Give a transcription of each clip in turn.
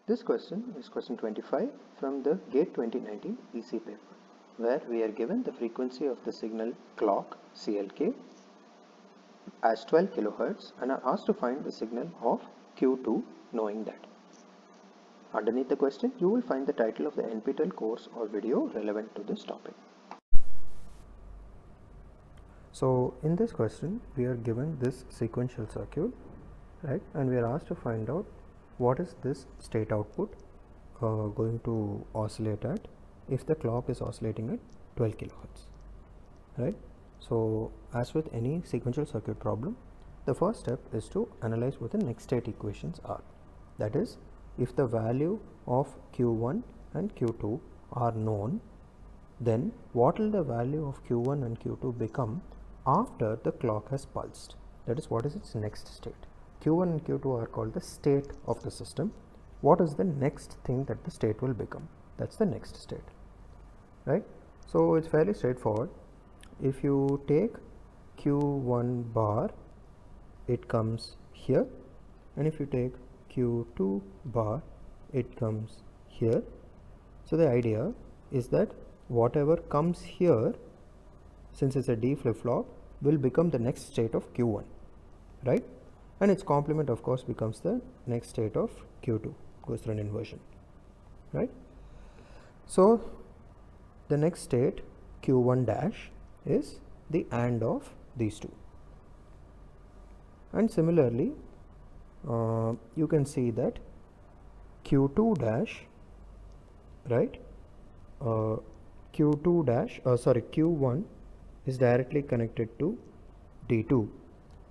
This question is question 25 from the GATE 2019 EC paper, where we are given the frequency of the signal clock CLK as 12 kHz and are asked to find the signal of Q2 knowing that. Underneath the question, you will find the title of the NPTEL course or video relevant to this topic. So in this question, we are given this sequential circuit, right? And we are asked to find out what is this state output going to oscillate at if the clock is oscillating at 12 kHz, right? So as with any sequential circuit problem, the first step is to analyze what the next state equations are. That is, if the value of Q1 and Q2 are known, then what will the value of Q1 and Q2 become after the clock has pulsed? That is, what is its next state? Q1 and Q2 are called the state of the system. What is the next thing that the state will become? That's the next state, right? So it's fairly straightforward. If you take Q1 bar, it comes here, and if you take Q2 bar, it comes here. So the idea is that whatever comes here, since it's a D flip-flop, will become the next state of Q1, right? And its complement, of course, becomes the next state of Q2, goes through an inversion, right? So the next state, Q1 dash, is the AND of these two. And similarly, you can see that Q2 dash, right? Q1 is directly connected to D2.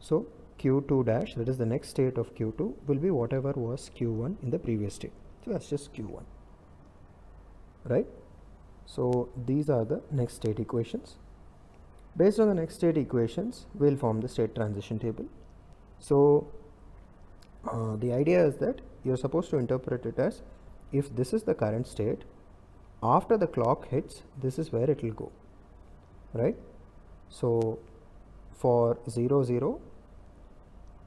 So Q2 dash, that is the next state of Q2, will be whatever was Q1 in the previous state. So that's just Q1, right? So these are the next state equations. Based on the next state equations, we'll form the state transition table. So the idea is that you're supposed to interpret it as, if this is the current state, after the clock hits, this is where it will go, right? So for 0 0,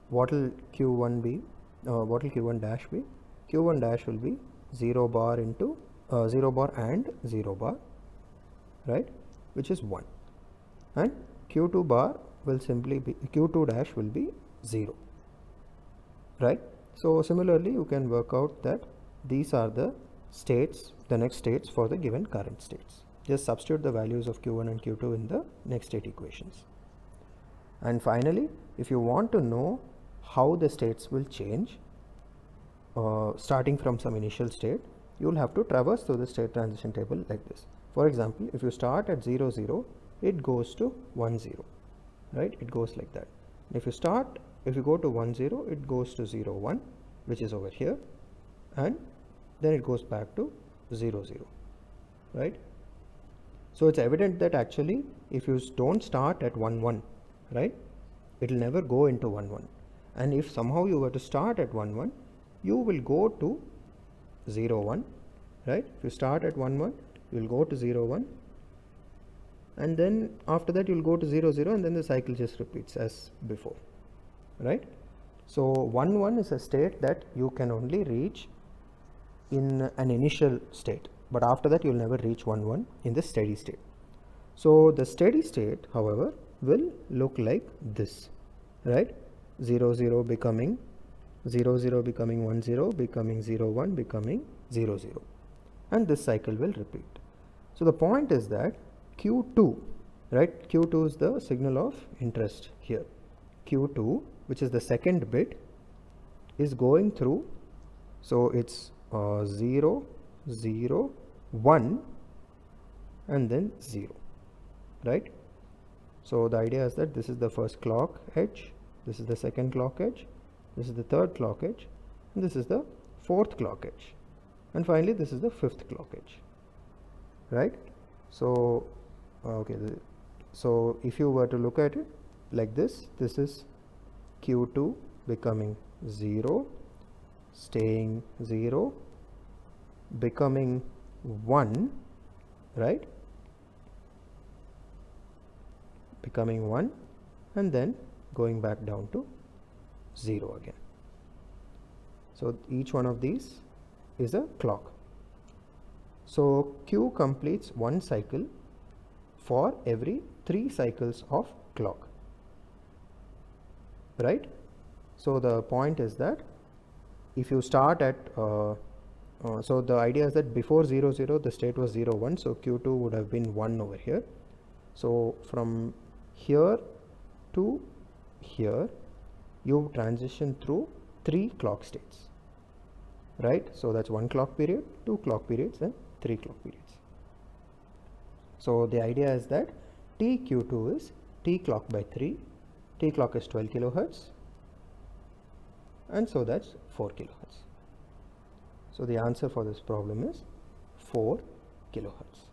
what will Q1 be? What will Q1 dash be? Q1 dash will be 0 bar into 0 bar and 0 bar, right, which is 1, and Q2 bar will simply be, Q2 dash will be 0, right? So similarly, you can work out that these are the states, the next states for the given current states. Just substitute the values of Q1 and Q2 in the next state equations. And finally, if you want to know how the states will change starting from some initial state, you will have to traverse through the state transition table like this. For example, if you start at 0 0, it goes to 1 0, right? It goes like that. If you go to 1 0, it goes to 0 1, which is over here, and then it goes back to 0 0, right? So it's evident that actually, if you don't start at 1 1, right, it will never go into 1 1. And if somehow you were to start at 1 1, you will go to 0 1, right? If you start at 1 1, you will go to 0 1, and then after that you will go to 0 0, and then the cycle just repeats as before, right? So 1 1 is a state that you can only reach in an initial state, but after that you will never reach 1 1 in the steady state. So the steady state, however, will look like this, right? 0 0 becoming 0 0, becoming 1 0, becoming 0 1, becoming 0 0, and this cycle will repeat. So the point is that Q2, right? Q2 is the signal of interest here. Q2, which is the second bit, is going through, so it's 0 0 1 and then 0, right? So the idea is that this is the first clock edge, this is the second clock edge, this is the third clock edge, and this is the fourth clock edge, and finally this is the fifth clock edge, right? So so if you were to look at it like this, this is Q2 becoming 0, staying 0, becoming 1, right, becoming 1, and then going back down to 0 again. So each one of these is a clock. So Q completes one cycle for every 3 cycles of clock, right? So the point is that if you start at so the idea is that before 0 0 the state was 0 1, so Q2 would have been 1 over here. So from here to here you transition through 3 clock states, right? So that's 1 clock period, 2 clock periods, and 3 clock periods. So the idea is that TQ2 is T clock by 3, T clock is 12 kilohertz, and so that's 4 kilohertz. So the answer for this problem is 4 kilohertz.